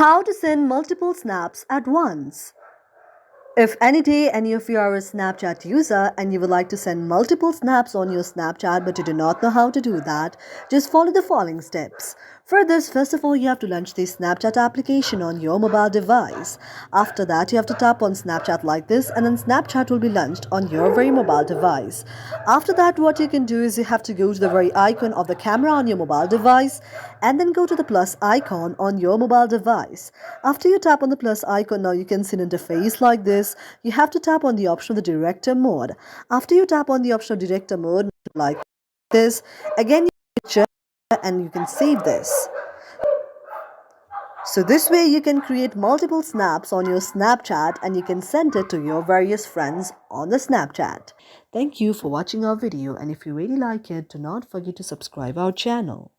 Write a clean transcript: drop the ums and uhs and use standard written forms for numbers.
How to send multiple snaps at once. If any day any of you are a Snapchat user and you would like to send multiple snaps on your Snapchat but you do not know how to do that, just follow the following steps. For this, first of all, you have to launch the Snapchat application on your mobile device. After that, you have to tap on Snapchat like this and then Snapchat will be launched on your very mobile device. After that, what you can do is you have to go to the very icon of the camera on your mobile device and then go to the plus icon on your mobile device. After you tap on the plus icon, now you can see an interface like this. You have to tap on the option of the director mode. After you tap on the option of director mode like this, again you picture and you can save this. So this way you can create multiple snaps on your Snapchat and you can send it to your various friends on the Snapchat. Thank you for watching our video, and if you really like it, do not forget to subscribe our channel.